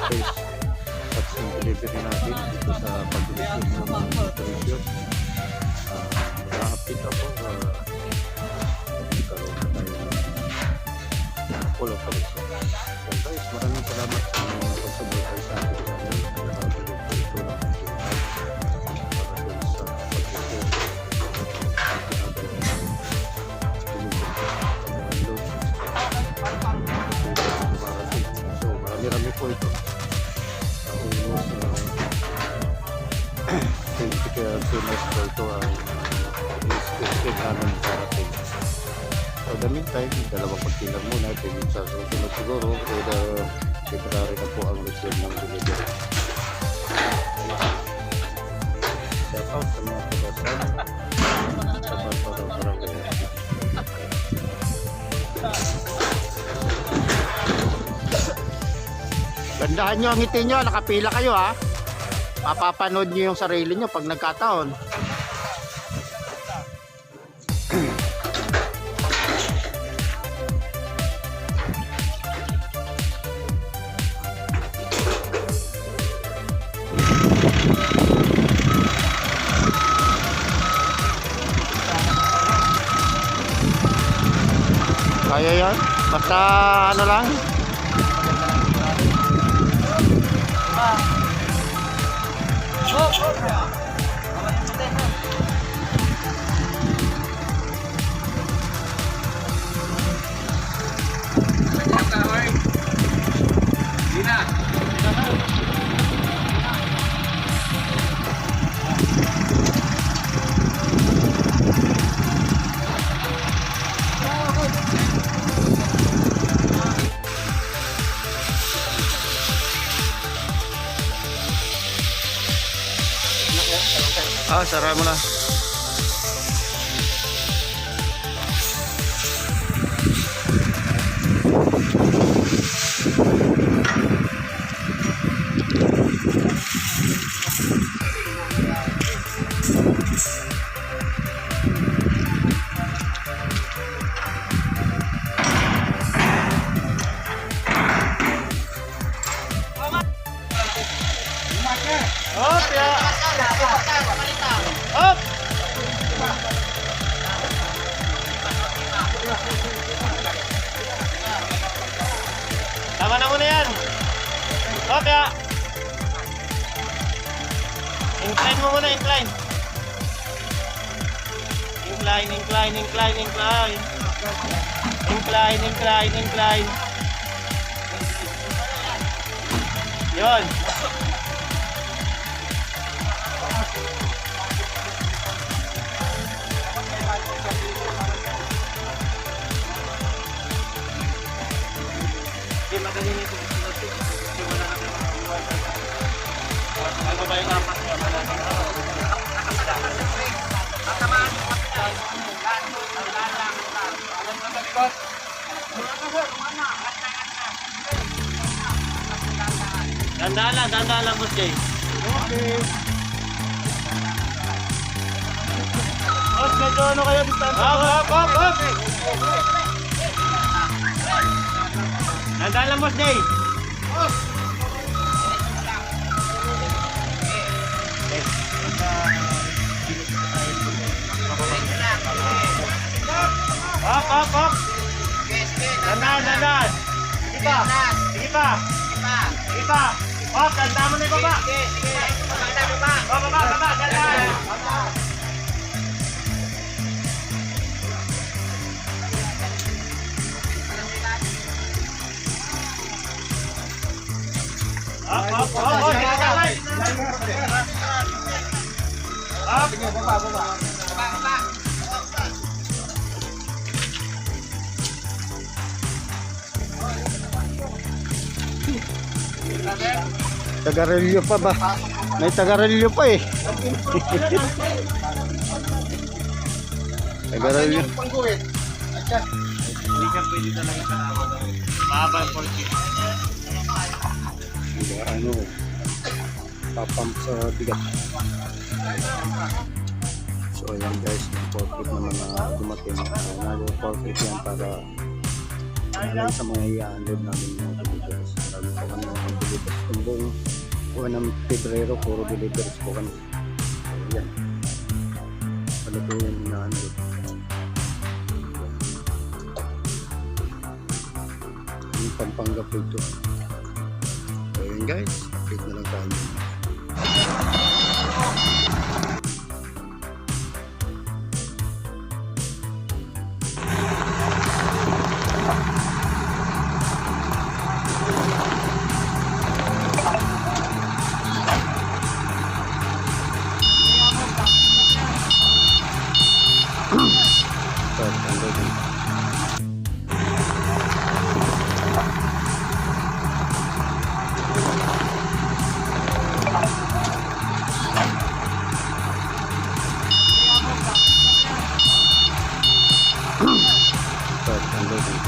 case at yung delivery natin dito sa pag-delivery ng mga motorisyon. Na-update ako magkaroon na tayo ng full operation. So guys, maraming salamat sa mga pagsubaybay sa akin sa ito lang ang tulad para dun sa pag-delivery marami po ito. Almost 20 kilos po ito ang expected namin parating. So the meantime, dalawang pagkilang muna. Tingin sa susunod siguro either February na po ang resume ng delivery. Shout out sa mga kabasan sa parang gandahan nyo ang ngiti nyo, nakapila kayo ha. Mapapanood nyo yung sarili nyo pag nagkataon. Kaya yan, basta ano lang. Sara mo na. Hop, ya. Hop. Tama na muna yan. Hop, ya. Incline mo muna, incline. Incline, incline, incline, incline. Incline, incline, incline. Yun. Ano ba yung dapat niya? Dandahan lang, Boss Jay. Okay. Boss, medyo ano kayo? Hop! Dandahan lang, Boss Jay. Hop! Dandahan. Sige pa. Hop, dandahan mo na yung baba. Baba, dandahan. Hop. Baba. Tagarilyo pa ba? May tagarilyo pa eh. Tagarilyo. Hindi ka pwede talaga sa naman. Mahaba ang 40. Hindi ano. Papamp sa bigat. So ayan guys, yung forklift naman na dumating. Nag-forklift yan para sa mga i-unload namin mga deliveries. Lalo pa kami deliveries. Kung buong buwan ng Pebrero, puro deliveries po kami. So, yan. Ano po yung inaano? Yung Pampanga po ito. So, yun guys. Update na lang tayo. Start unloading. Start unloading.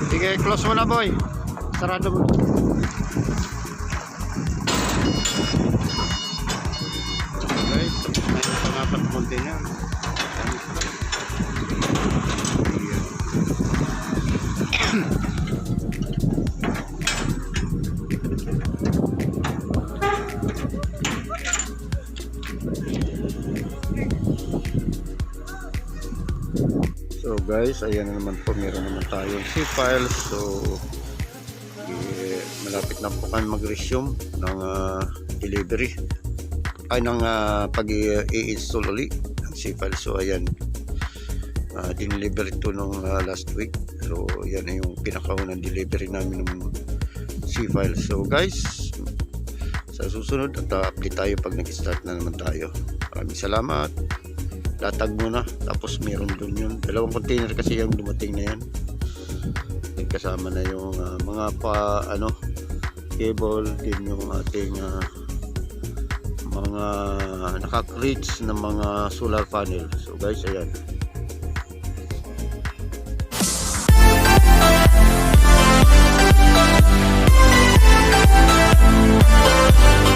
Sige, close mo na boy. Sarado mo. Guys, mayroon pa nga pang container. So guys, ayan na naman po, meron naman tayong C-files. So malapit na po kami mag-resume ng delivery ay ng pag-i-install ulit ng C-files. So ayan, dineliver ito nung last week. So yan na yung pinakaunang delivery namin ng C-files. So guys, sa susunod at update tayo pag nag-start na naman tayo. Maraming salamat. Latag muna, tapos meron dun yun, dalawang container kasi yung dumating na yan. Kasama na yung mga cable, din yung ating mga naka-crates na mga solar panel. So guys, ayan,